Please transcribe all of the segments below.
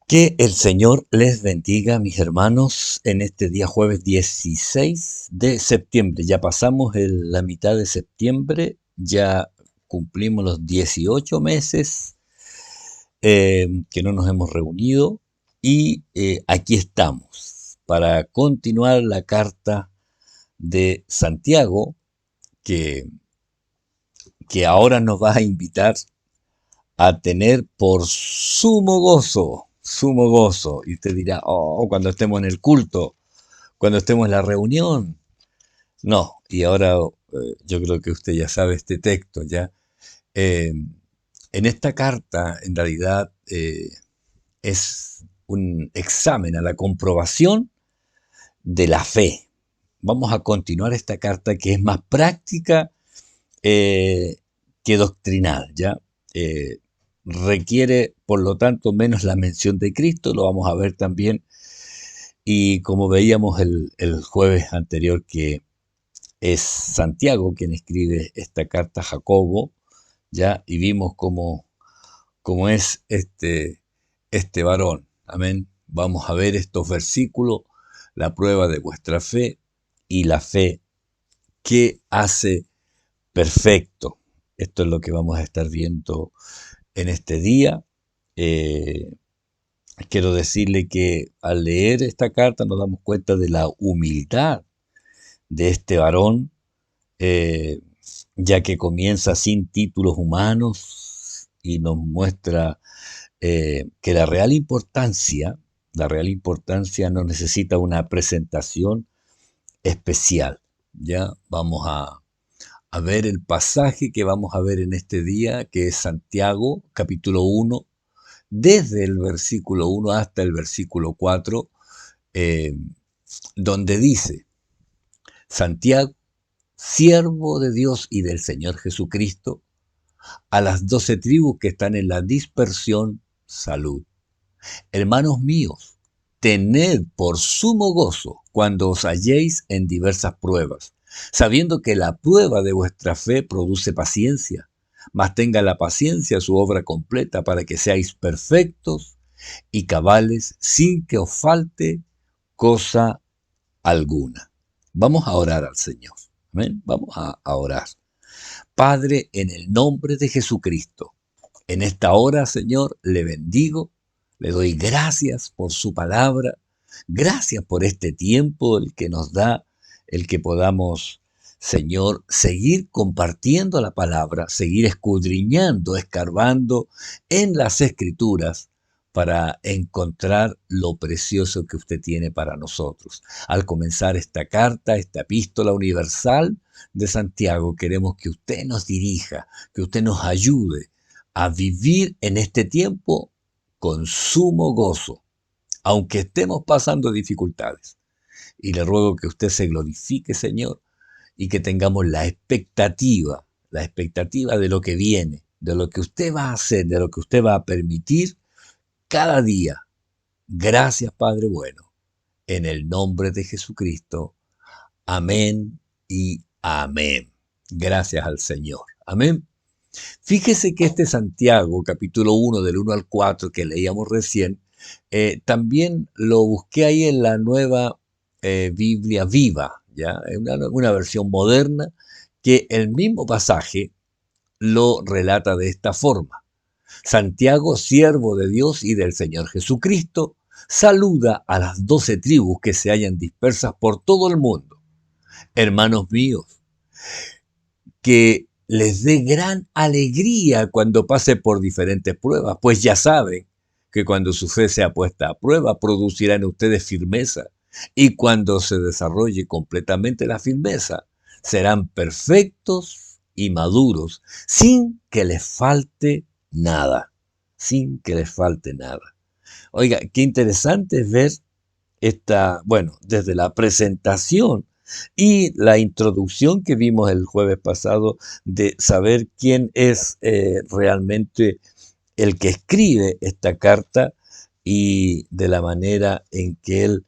Que el Señor les bendiga, mis hermanos, en este día jueves 16 de septiembre. Ya pasamos la mitad de septiembre, ya cumplimos los 18 meses que no nos hemos reunido y aquí estamos para continuar la carta de Santiago que, que ahora nos va a invitar a tener por sumo gozo. Y usted dirá, oh, cuando estemos en el culto, cuando estemos en la reunión. No, y ahora yo creo que usted ya sabe este texto, ¿ya? Eh, en esta carta, en realidad, es un examen a la comprobación de la fe. Vamos a continuar esta carta que es más práctica eh, que doctrinal, ¿ya? Eh, Requiere, por lo tanto, menos la mención de Cristo, lo vamos a ver también, y como veíamos el jueves anterior, que es Santiago quien escribe esta carta a Jacobo, ¿ya? Y vimos cómo es este varón, amén. Vamos a ver estos versículos, la prueba de vuestra fe y la fe que hace perfecto. Esto es lo que vamos a estar viendo en este día. Eh, Quiero decirle que al leer esta carta nos damos cuenta de la humildad de este varón, eh, ya que comienza sin títulos humanos y nos muestra que la real importancia no necesita una presentación especial. Ya vamos a ver el pasaje que vamos a ver en este día, que es Santiago, capítulo 1, desde el versículo 1 hasta el versículo 4, eh, donde dice, Santiago, siervo de Dios y del Señor Jesucristo, a las 12 tribus que están en la dispersión, salud. Hermanos míos, tened por sumo gozo cuando os halléis en diversas pruebas, sabiendo que la prueba de vuestra fe produce paciencia, mas tenga la paciencia su obra completa para que seáis perfectos y cabales sin que os falte cosa alguna. Vamos a orar al Señor. Amén. Vamos a orar. Padre, en el nombre de Jesucristo, en esta hora, Señor, le bendigo, le doy gracias por su palabra, gracias por este tiempo el que nos da, el que podamos, Señor, seguir compartiendo la palabra, seguir escudriñando, escarbando en las escrituras para encontrar lo precioso que usted tiene para nosotros. Al comenzar esta carta, esta epístola universal de Santiago, queremos que usted nos dirija, que usted nos ayude a vivir en este tiempo con sumo gozo, aunque estemos pasando dificultades. Y le ruego que usted se glorifique, Señor, y que tengamos la expectativa de lo que viene, de lo que usted va a hacer, de lo que usted va a permitir cada día. Gracias, Padre bueno, en el nombre de Jesucristo. Amén y amén. Gracias al Señor. Amén. Fíjese que este Santiago, capítulo 1, del 1 al 4, que leíamos recién, también lo busqué ahí en la nueva Biblia viva, ¿ya? Es una versión moderna que el mismo pasaje lo relata de esta forma. Santiago, siervo de Dios y del Señor Jesucristo, saluda a las 12 tribus que se hallan dispersas por todo el mundo. Hermanos míos, que les dé gran alegría cuando pase por diferentes pruebas, pues ya saben que cuando su fe sea puesta a prueba, producirá en ustedes firmeza, y cuando se desarrolle completamente la firmeza, serán perfectos y maduros, sin que les falte nada, sin que les falte nada. Oiga, qué interesante es ver bueno, desde la presentación y la introducción que vimos el jueves pasado de saber quién es realmente el que escribe esta carta y de la manera en que él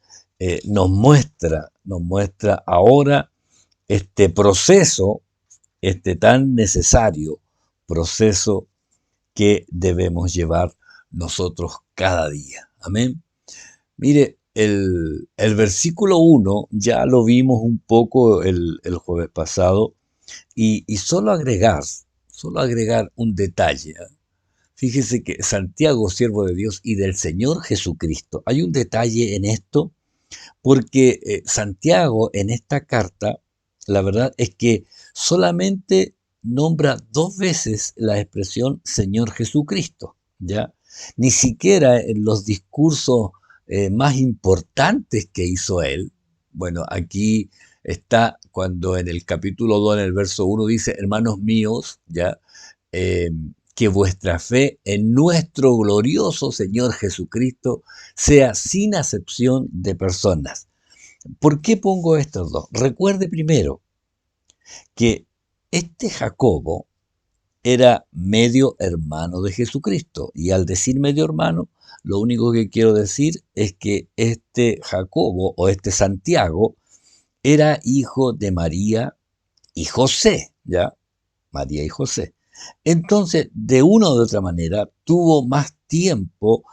nos muestra ahora este proceso, este tan necesario proceso que debemos llevar nosotros cada día. Amén. Mire, el versículo 1 ya lo vimos un poco el jueves pasado y solo agregar un detalle. Fíjese que Santiago, siervo de Dios y del Señor Jesucristo, hay un detalle en esto porque Santiago en esta carta, la verdad es que solamente nombra 2 veces la expresión Señor Jesucristo, ¿ya? Ni siquiera en los discursos más importantes que hizo él. Bueno, aquí está cuando en el capítulo 2, en el verso 1, dice, hermanos míos, ¿ya? Eh, que vuestra fe en nuestro glorioso Señor Jesucristo sea sin acepción de personas. ¿Por qué pongo estos dos? Recuerde primero que este Jacobo era medio hermano de Jesucristo. Y al decir medio hermano, lo único que quiero decir es que este Jacobo o este Santiago era hijo de María y José, ¿ya? María y José. Entonces, de una u otra manera, tuvo más tiempo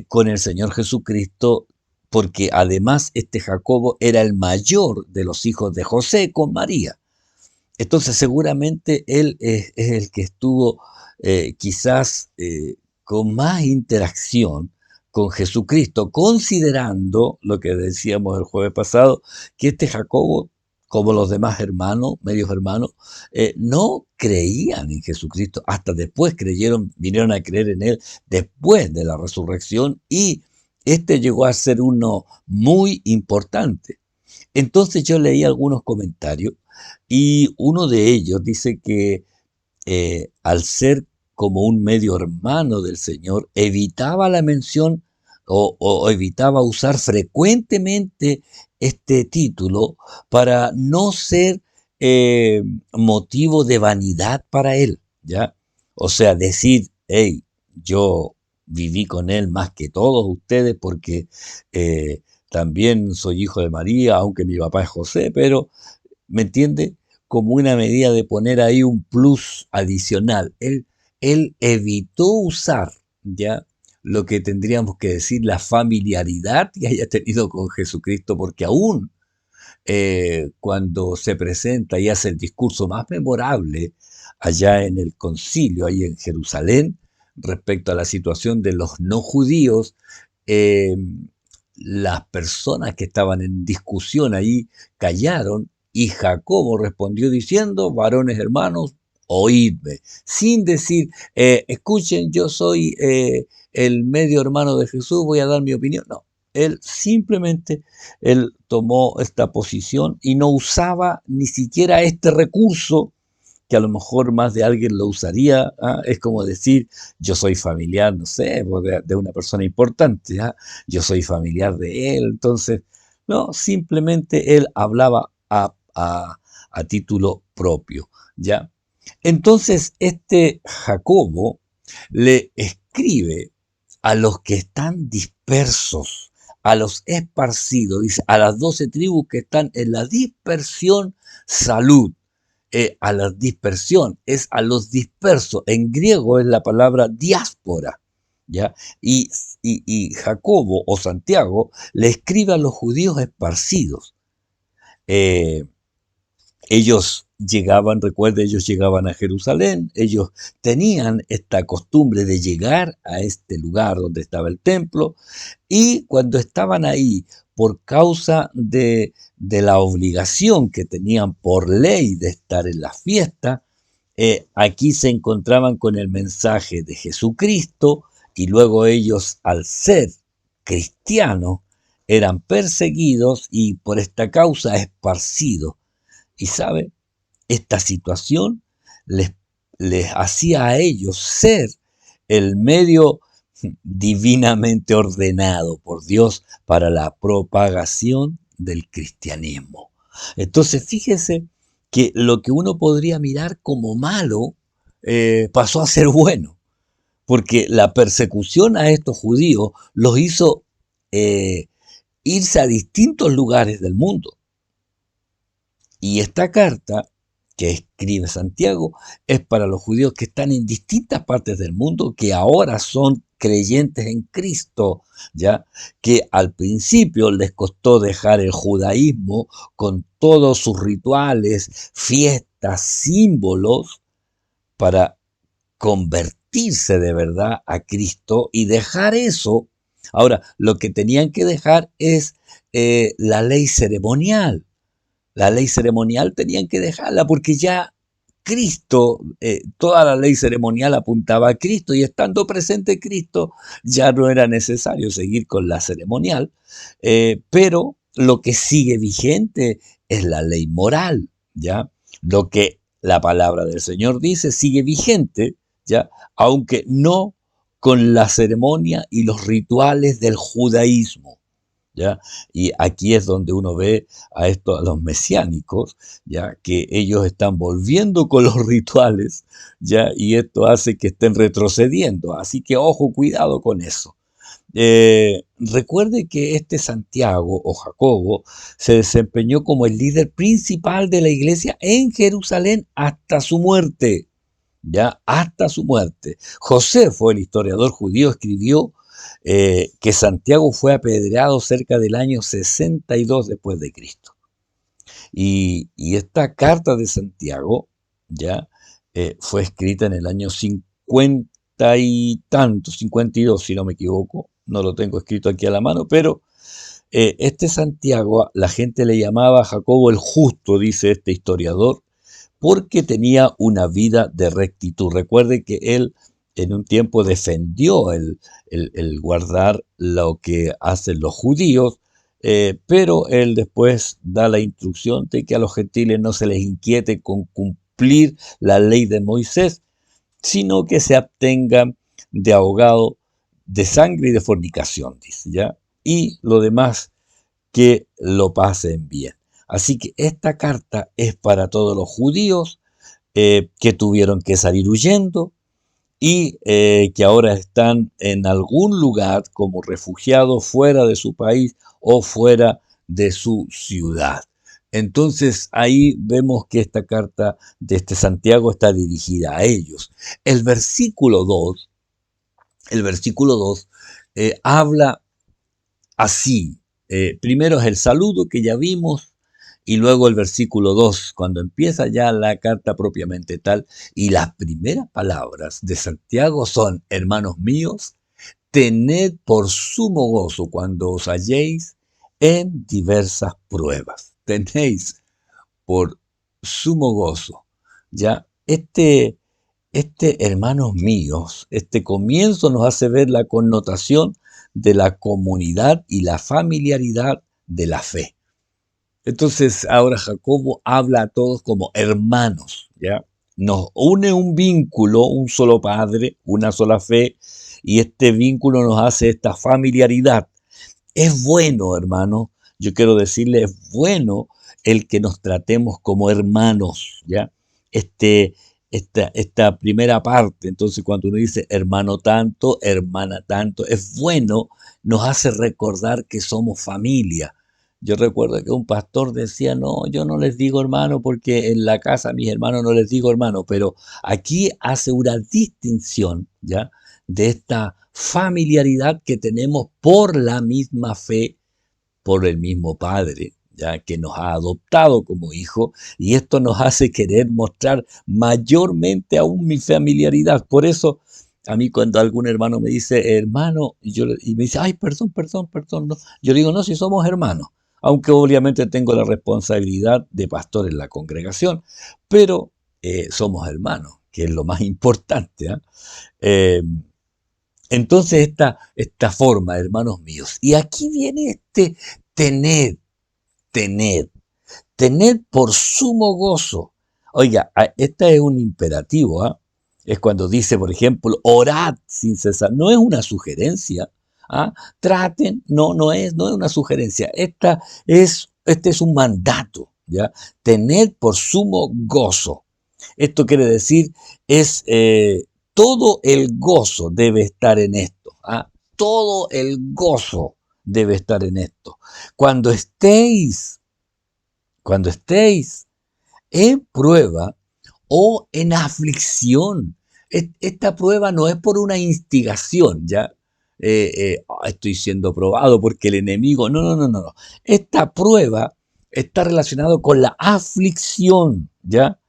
con el Señor Jesucristo, porque además este Jacobo era el mayor de los hijos de José con María. Entonces, seguramente él es el que estuvo quizás con más interacción con Jesucristo, considerando lo que decíamos el jueves pasado, que este Jacobo, como los demás hermanos, medios hermanos, no creían en Jesucristo, hasta después vinieron a creer en él después de la resurrección y este llegó a ser uno muy importante. Entonces yo leí algunos comentarios y uno de ellos dice que al ser como un medio hermano del Señor, evitaba la mención o evitaba usar frecuentemente este título para no ser eh, motivo de vanidad para él, ¿ya? O sea, decir, hey, yo viví con él más que todos ustedes porque también soy hijo de María, aunque mi papá es José, pero ¿me entiende? Como una medida de poner ahí un plus adicional. Él evitó usar ya lo que tendríamos que decir la familiaridad que haya tenido con Jesucristo, porque aún cuando se presenta y hace el discurso más memorable allá en el concilio, ahí en Jerusalén, respecto a la situación de los no judíos, eh, las personas que estaban en discusión ahí callaron y Jacobo respondió diciendo, varones hermanos, oídme, sin decir, escuchen, yo soy el medio hermano de Jesús, voy a dar mi opinión. No, él simplemente él tomó esta posición y no usaba ni siquiera este recurso que a lo mejor más de alguien lo usaría. ¿Ah? Es como decir, yo soy familiar, no sé, pues, de una persona importante, ¿ah? Yo soy familiar de él. Entonces, no, simplemente él hablaba a título propio, ¿ya? Entonces, este Jacobo le escribe a los que están dispersos, a los esparcidos, dice, a las 12 tribus que están en la dispersión, salud. A la dispersión, es a los dispersos. En griego es la palabra diáspora, ¿ya? Y Jacobo o Santiago le escribe a los judíos esparcidos. Eh, ellos llegaban, recuerde, ellos llegaban a Jerusalén, ellos tenían esta costumbre de llegar a este lugar donde estaba el templo y cuando estaban ahí por causa de la obligación que tenían por ley de estar en la fiesta, aquí se encontraban con el mensaje de Jesucristo y luego ellos al ser cristianos eran perseguidos y por esta causa esparcidos. Y sabe, esta situación les, les hacía a ellos ser el medio divinamente ordenado por Dios para la propagación del cristianismo. Entonces, fíjese que lo que uno podría mirar como malo pasó a ser bueno, porque la persecución a estos judíos los hizo eh, irse a distintos lugares del mundo. Y esta carta que escribe Santiago es para los judíos que están en distintas partes del mundo, que ahora son creyentes en Cristo, ¿ya? Que al principio les costó dejar el judaísmo con todos sus rituales, fiestas, símbolos, para convertirse de verdad a Cristo y dejar eso. Ahora, lo que tenían que dejar es la ley ceremonial. La ley ceremonial tenían que dejarla porque ya Cristo, toda la ley ceremonial apuntaba a Cristo y estando presente Cristo ya no era necesario seguir con la ceremonial, pero lo que sigue vigente es la ley moral, ¿ya? Lo que la palabra del Señor dice sigue vigente, ¿ya? Aunque no con la ceremonia y los rituales del judaísmo. ¿Ya? Y aquí es donde uno ve a los mesiánicos, ¿ya? Que ellos están volviendo con los rituales, ¿ya? Y esto hace que estén retrocediendo. Así que ojo, cuidado con eso. Recuerde que este Santiago o Jacobo se desempeñó como el líder principal de la iglesia en Jerusalén hasta su muerte, ¿ya? Hasta su muerte. Josefo, el historiador judío, escribió que Santiago fue apedreado cerca del año 62 después de Cristo. Y esta carta de Santiago, ¿ya? Fue escrita en el año 50 y tanto, 52 si no me equivoco, no lo tengo escrito aquí a la mano, pero este Santiago, la gente le llamaba Jacobo el Justo, dice este historiador, porque tenía una vida de rectitud. Recuerde que él en un tiempo defendió el guardar lo que hacen los judíos, pero él después da la instrucción de que a los gentiles no se les inquiete con cumplir la ley de Moisés, sino que se abstengan de ahogado, de sangre y de fornicación, dice, ¿ya? Y lo demás que lo pasen bien. Así que esta carta es para todos los judíos que tuvieron que salir huyendo y que ahora están en algún lugar como refugiados fuera de su país o fuera de su ciudad. Entonces ahí vemos que esta carta de este Santiago está dirigida a ellos. El versículo 2, el versículo 2 habla así. Primero es el saludo que ya vimos y luego el versículo 2 cuando empieza ya la carta propiamente tal. Y las primeras palabras de Santiago son: hermanos míos, tened por sumo gozo cuando os halléis en diversas pruebas. Tenéis por sumo gozo. Ya, hermanos míos, este comienzo nos hace ver la connotación de la comunidad y la familiaridad de la fe. Entonces ahora Jacobo habla a todos como hermanos, ¿ya? Nos une un vínculo, un solo padre, una sola fe, y este vínculo nos hace esta familiaridad. Es bueno, hermano, yo quiero decirle, es bueno el que nos tratemos como hermanos, ¿ya? Esta primera parte, entonces cuando uno dice hermano tanto, hermana tanto, es bueno, nos hace recordar que somos familia. Yo recuerdo que un pastor decía: no, yo no les digo hermano porque en la casa a mis hermanos no les digo hermano, pero aquí hace una distinción, ¿ya? De esta familiaridad que tenemos por la misma fe, por el mismo Padre, ya que nos ha adoptado como hijo, y esto nos hace querer mostrar mayormente aún mi familiaridad. Por eso, a mí cuando algún hermano me dice hermano, y me dice: ay, perdón, perdón, perdón, no. Yo digo: no, si somos hermanos, aunque obviamente tengo la responsabilidad de pastor en la congregación, pero somos hermanos, que es lo más importante, ¿eh? Eh, entonces esta forma, hermanos míos, y aquí viene tener, tener, tener por sumo gozo. Oiga, esta es un imperativo, ¿ah? Es cuando dice, por ejemplo, orad sin cesar. No es una sugerencia, ¿ah? Traten, no es una sugerencia. Este es un mandato, ¿ya? Tener por sumo gozo. Esto quiere decir, es todo el gozo debe estar en esto, ¿ah? Todo el gozo debe estar en esto. Cuando estéis, cuando estéis en prueba o en aflicción. Esta prueba no es por una instigación, ¿ya? Estoy siendo probado porque el enemigo. No, no, no, no, no. Esta prueba está relacionada con la aflicción, ¿ya?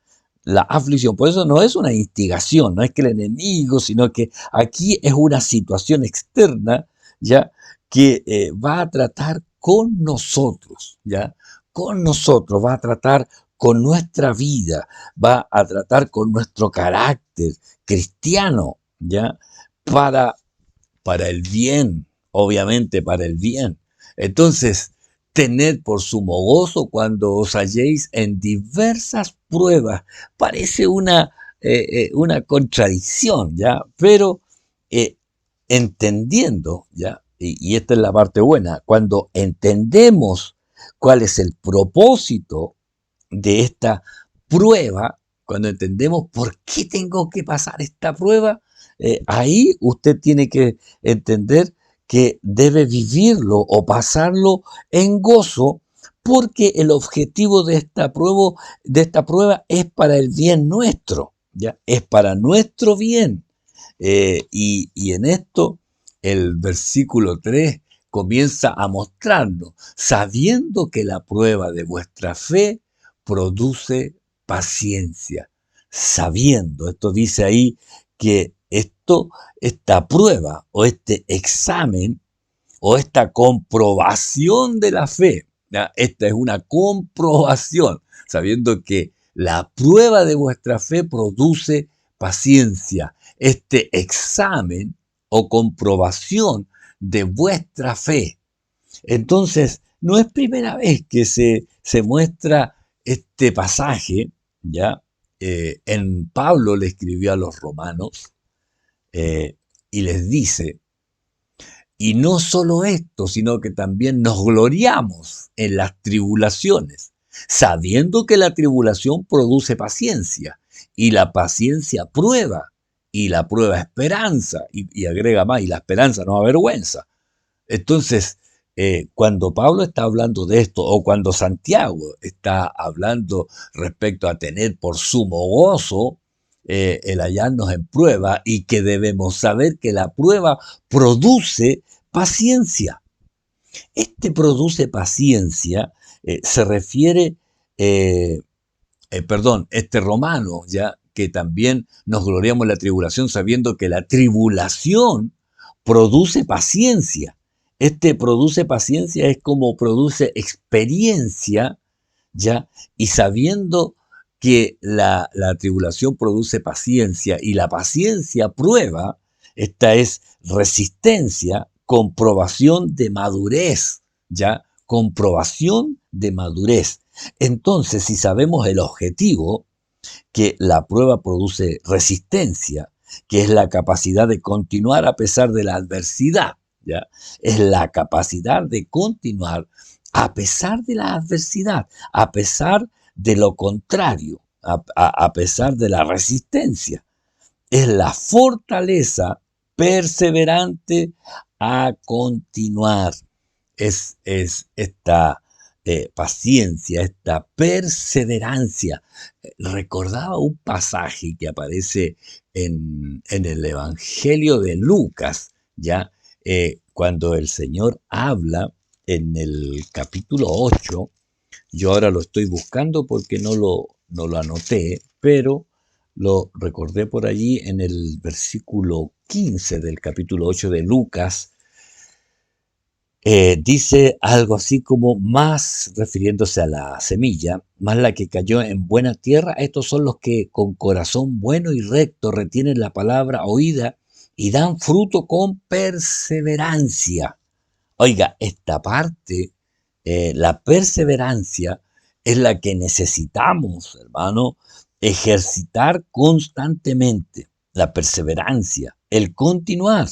La aflicción. Por eso no es una instigación, no es que el enemigo, sino que aquí es una situación externa, ¿ya? Que va a tratar con nosotros, ¿ya? Con nosotros, va a tratar con nuestra vida, va a tratar con nuestro carácter cristiano, ¿ya? Para, para el bien, obviamente para el bien. Entonces, tened por sumo gozo cuando os halléis en diversas pruebas. Parece una contradicción, ¿ya? Pero eh, entendiendo, ¿ya? Y esta es la parte buena, cuando entendemos cuál es el propósito de esta prueba, cuando entendemos por qué tengo que pasar esta prueba, ahí usted tiene que entender que debe vivirlo o pasarlo en gozo, porque el objetivo de esta prueba es para el bien nuestro, ¿ya? Es para nuestro bien. Y en esto el versículo 3 comienza a mostrarnos, sabiendo que la prueba de vuestra fe produce paciencia. Sabiendo, esto dice ahí que esta prueba o este examen o esta comprobación de la fe, ¿ya? Esta es una comprobación, sabiendo que la prueba de vuestra fe produce paciencia. Este examen o comprobación de vuestra fe. Entonces, no es primera vez que se muestra este pasaje, ¿ya? En Pablo le escribió a los romanos eh, y les dice, y no solo esto, sino que también nos gloriamos en las tribulaciones, sabiendo que la tribulación produce paciencia, y la paciencia prueba, y la prueba esperanza, y agrega más, y la esperanza no avergüenza. Entonces, cuando Pablo está hablando de esto, o cuando Santiago está hablando respecto a tener por sumo gozo el hallarnos en prueba y que debemos saber que la prueba produce paciencia. Este produce paciencia se refiere, eh, este romano, ya que también nos gloriamos en la tribulación sabiendo que la tribulación produce paciencia. Este produce paciencia es como produce experiencia, ya, y sabiendo que la tribulación produce paciencia y la paciencia prueba, esta es resistencia, comprobación de madurez, ya, comprobación de madurez. Entonces, si sabemos el objetivo, que la prueba produce resistencia, que es la capacidad de continuar a pesar de la adversidad, ¿ya? Es la capacidad de continuar a pesar de la adversidad, a pesar de lo contrario, a pesar de la resistencia. Es la fortaleza perseverante a continuar. Es esta paciencia, esta perseverancia. Recordaba un pasaje que aparece en el Evangelio de Lucas, ya cuando el Señor habla en el capítulo 8. Yo ahora lo estoy buscando porque no lo anoté, pero lo recordé por allí en el versículo 15 del capítulo 8 de Lucas. Dice algo así como más, refiriéndose a la semilla, más la que cayó en buena tierra, estos son los que con corazón bueno y recto retienen la palabra oída y dan fruto con perseverancia. Oiga, esta parte, la perseverancia, es la que necesitamos, hermano, ejercitar constantemente. La perseverancia, el continuar.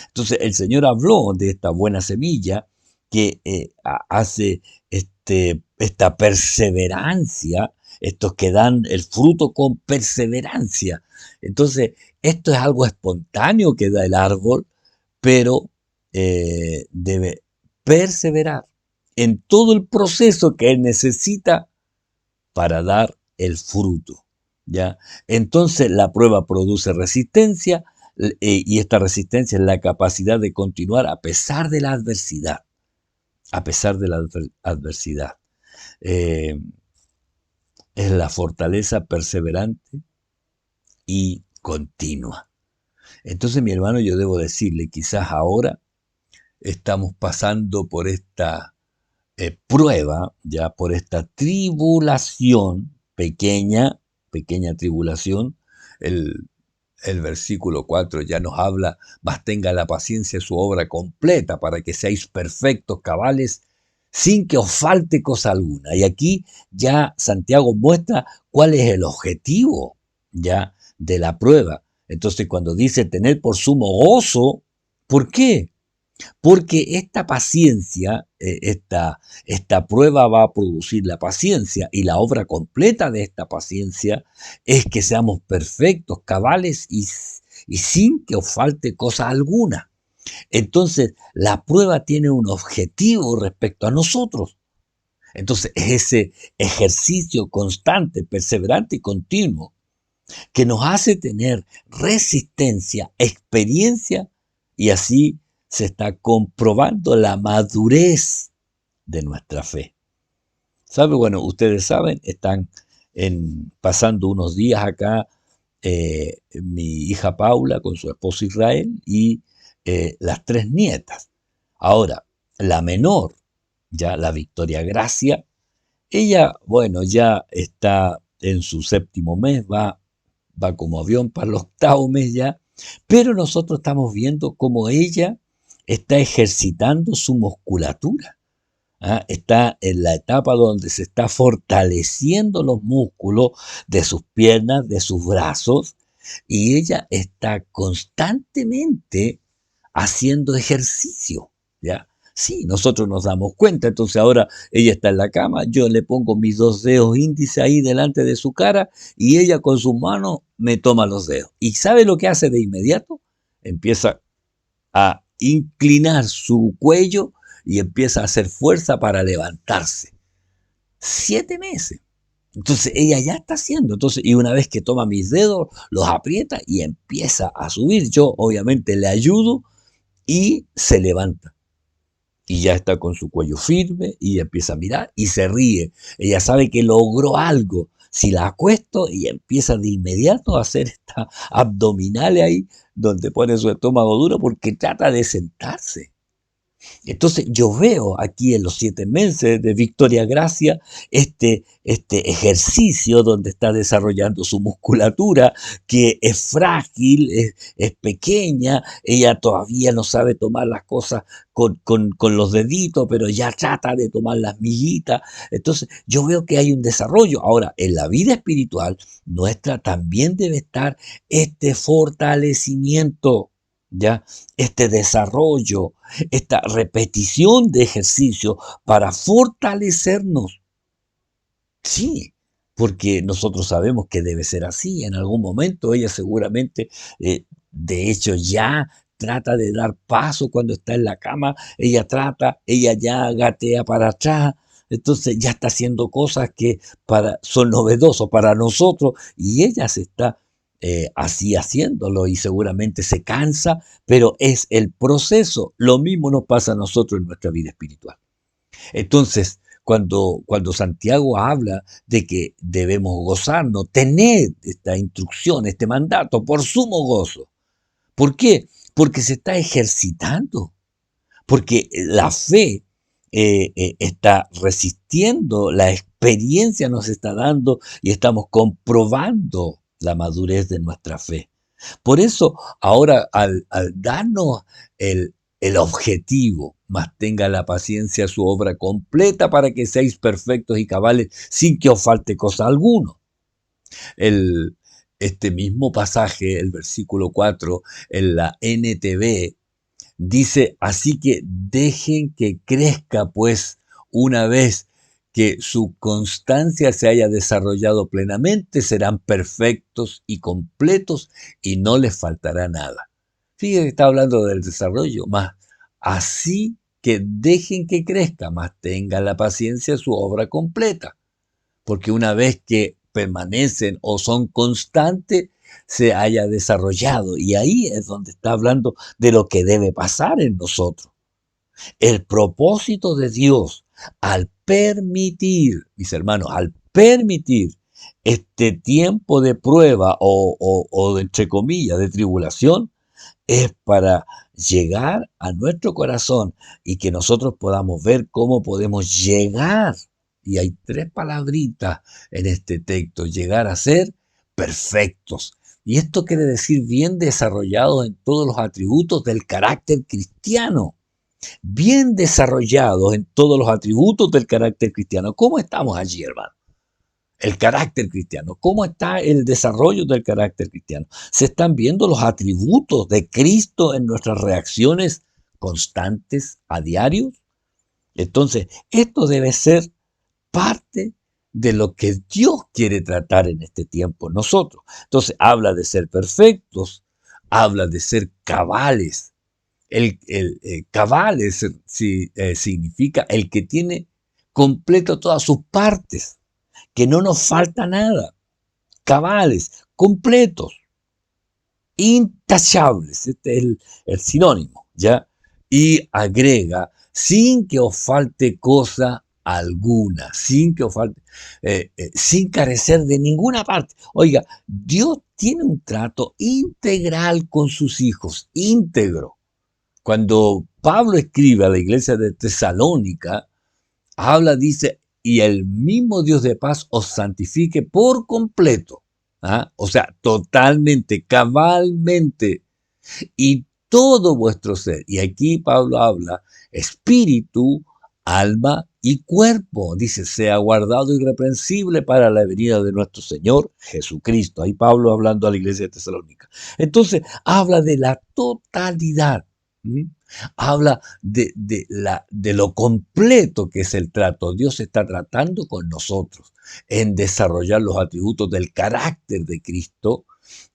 Entonces el Señor habló de esta buena semilla que hace esta perseverancia, estos que dan el fruto con perseverancia. Entonces, esto es algo espontáneo que da el árbol, pero debe perseverar en todo el proceso que él necesita para dar el fruto. ¿ya? Entonces la prueba produce resistencia y esta resistencia es la capacidad de continuar a pesar de la adversidad, a pesar de la adversidad. Eh, es la fortaleza perseverante y continua. Entonces, mi hermano, yo debo decirle, quizás ahora estamos pasando por esta prueba, ya por esta tribulación, pequeña tribulación. El, el versículo 4 ya nos habla, mas tenga la paciencia su obra completa para que seáis perfectos, cabales, sin que os falte cosa alguna. Y aquí ya Santiago muestra cuál es el objetivo ya de la prueba. Entonces cuando dice tener por sumo gozo, ¿por qué? Porque esta paciencia, esta prueba va a producir la paciencia y la obra completa de esta paciencia es que seamos perfectos, cabales y sin que os falte cosa alguna. Entonces, la prueba tiene un objetivo respecto a nosotros. Entonces, es ese ejercicio constante, perseverante y continuo que nos hace tener resistencia, experiencia y así se está comprobando la madurez de nuestra fe. ¿Sabe? Bueno, ustedes saben, están pasando unos días acá mi hija Paula con su esposo Israel y las tres nietas. Ahora, la menor, ya la Victoria Gracia, ella, bueno, ya está en su séptimo mes, va como avión para el octavo mes ya, pero nosotros estamos viendo cómo ella está ejercitando su musculatura. ¿Ah? Está en la etapa donde se está fortaleciendo los músculos de sus piernas, de sus brazos, y ella está constantemente haciendo ejercicio, ¿ya? Sí, nosotros nos damos cuenta, entonces ahora ella está en la cama, yo le pongo mis dos dedos índices ahí delante de su cara y ella con su mano me toma los dedos. ¿Y sabe lo que hace de inmediato? Empieza a inclinar su cuello y empieza a hacer fuerza para levantarse. 7 meses. Entonces ella ya está haciendo. Entonces, y una vez que toma mis dedos, los aprieta y empieza a subir. Yo obviamente le ayudo y se levanta. Y ya está con su cuello firme y empieza a mirar y se ríe. Ella sabe que logró algo. Si la acuesto, ella empieza de inmediato a hacer esta abdominales ahí, donde pone su estómago duro porque trata de sentarse. Entonces yo veo aquí en los 7 meses de Victoria Gracia este ejercicio donde está desarrollando su musculatura, que es frágil, es pequeña, ella todavía no sabe tomar las cosas con los deditos, pero ya trata de tomar las miguitas. Entonces yo veo que hay un desarrollo. Ahora, en la vida espiritual nuestra también debe estar este fortalecimiento, ¿ya? Este desarrollo, esta repetición de ejercicio para fortalecernos. Sí, porque nosotros sabemos que debe ser así. En algún momento ella seguramente, de hecho, ya trata de dar paso cuando está en la cama. Ella ya gatea para atrás. Entonces ya está haciendo cosas que son novedosos para nosotros y ella se está así haciéndolo y seguramente se cansa, pero es el proceso. Lo mismo nos pasa a nosotros en nuestra vida espiritual. Entonces, cuando Santiago habla de que debemos gozarnos, tener esta instrucción, este mandato por sumo gozo. ¿Por qué? Porque se está ejercitando, porque la fe está resistiendo, la experiencia nos está dando y estamos comprobando la madurez de nuestra fe. Por eso, ahora al darnos el objetivo, mas tenga la paciencia su obra completa para que seáis perfectos y cabales sin que os falte cosa alguno. El, este mismo pasaje, el versículo 4, en la NTV, dice, así que dejen que crezca, pues, una vez que su constancia se haya desarrollado plenamente, serán perfectos y completos y no les faltará nada. Fíjense que está hablando del desarrollo, más así que dejen que crezca, más tengan la paciencia su obra completa. Porque una vez que permanecen o son constantes, se haya desarrollado. Y ahí es donde está hablando de lo que debe pasar en nosotros. El propósito de Dios al permitir, mis hermanos, al permitir este tiempo de prueba o de, entre comillas, de tribulación, es para llegar a nuestro corazón y que nosotros podamos ver cómo podemos llegar. Y hay tres palabritas en este texto: llegar a ser perfectos. Y esto quiere decir bien desarrollados en todos los atributos del carácter cristiano. Bien desarrollados en todos los atributos del carácter cristiano. ¿Cómo estamos allí, hermano? El carácter cristiano. ¿Cómo está el desarrollo del carácter cristiano? Se están viendo los atributos de Cristo en nuestras reacciones constantes a diario. Entonces, esto debe ser parte de lo que Dios quiere tratar en este tiempo nosotros. Entonces, habla de ser perfectos, habla de ser cabales. Cabal significa el que tiene completo todas sus partes, que no nos falta nada, cabales, completos, intachables. Este es el sinónimo, ¿ya? Y agrega, sin que os falte cosa alguna, sin que os falte, sin carecer de ninguna parte. Oiga, Dios tiene un trato integral con sus hijos, íntegro. Cuando Pablo escribe a la iglesia de Tesalónica, habla, dice, y el mismo Dios de paz os santifique por completo. ¿Ah? O sea, totalmente, cabalmente, y todo vuestro ser. Y aquí Pablo habla espíritu, alma y cuerpo. Dice, sea guardado irreprensible para la venida de nuestro Señor Jesucristo. Ahí Pablo hablando a la iglesia de Tesalónica. Entonces, habla de la totalidad. ¿Mm? Habla de lo completo que es el trato. Dios está tratando con nosotros en desarrollar los atributos del carácter de Cristo,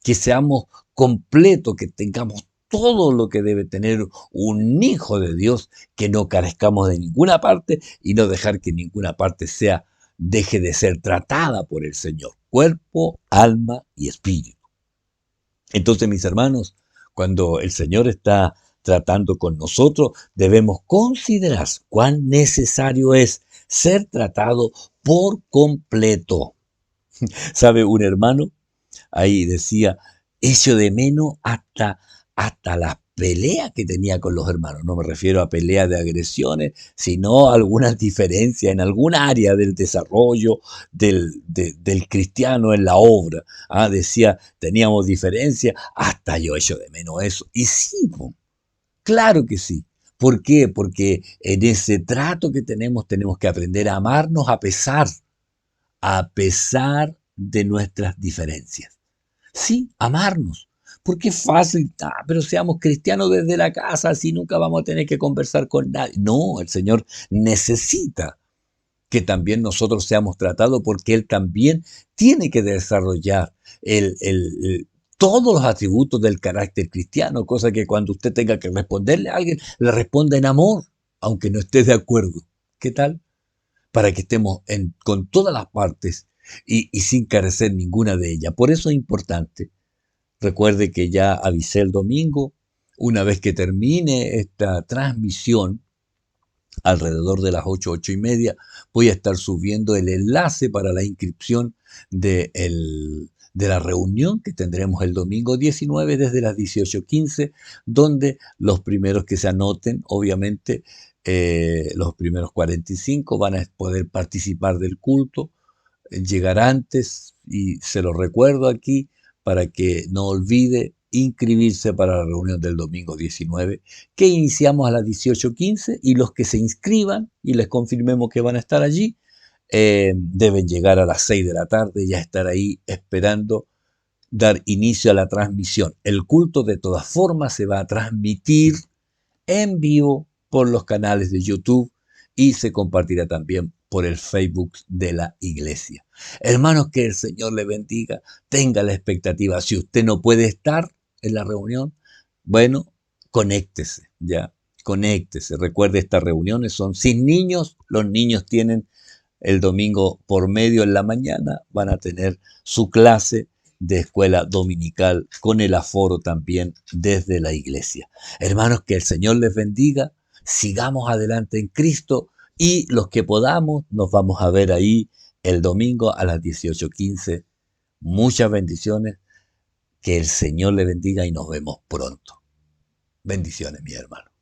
que seamos completos, que tengamos todo lo que debe tener un hijo de Dios, que no carezcamos de ninguna parte y no dejar que ninguna parte deje de ser tratada por el Señor. Cuerpo, alma y espíritu. Entonces, mis hermanos, cuando el Señor está tratando con nosotros, debemos considerar cuán necesario es ser tratado por completo. ¿Sabe? Un hermano ahí decía, echo de menos hasta las peleas que tenía con los hermanos. No me refiero a peleas de agresiones, sino a algunas diferencias en algún área del desarrollo del cristiano en la obra. Ah, decía, teníamos diferencias, hasta yo echo de menos eso. Y sí, po, claro que sí. ¿Por qué? Porque en ese trato que tenemos que aprender a amarnos a pesar de nuestras diferencias. Sí, amarnos. Porque es fácil, pero seamos cristianos desde la casa, así nunca vamos a tener que conversar con nadie. No, el Señor necesita que también nosotros seamos tratados porque Él también tiene que desarrollar todos los atributos del carácter cristiano, cosa que cuando usted tenga que responderle a alguien, le responda en amor, aunque no esté de acuerdo. ¿Qué tal? Para que estemos con todas las partes y sin carecer ninguna de ellas. Por eso es importante. Recuerde que ya avisé el domingo, una vez que termine esta transmisión, alrededor de las 8, 8:30, voy a estar subiendo el enlace para la inscripción de la reunión que tendremos el domingo 19 desde las 18:15, donde los primeros que se anoten, obviamente, los primeros 45 van a poder participar del culto, llegar antes, y se lo recuerdo aquí para que no olvide inscribirse para la reunión del domingo 19, que iniciamos a las 18:15, y los que se inscriban y les confirmemos que van a estar allí, deben llegar a las 6 de la tarde, ya estar ahí esperando dar inicio a la transmisión. El culto de todas formas se va a transmitir en vivo por los canales de YouTube y se compartirá también por el Facebook de la iglesia. Hermanos, que el Señor le bendiga, tenga la expectativa. Si usted no puede estar en la reunión, bueno, conéctese, ya, conéctese. Recuerde, estas reuniones son sin niños, los niños tienen el domingo por medio en la mañana van a tener su clase de escuela dominical con el aforo también desde la iglesia. Hermanos, que el Señor les bendiga, sigamos adelante en Cristo y los que podamos nos vamos a ver ahí el domingo a las 18:15. Muchas bendiciones, que el Señor le bendiga y nos vemos pronto. Bendiciones, mi hermano.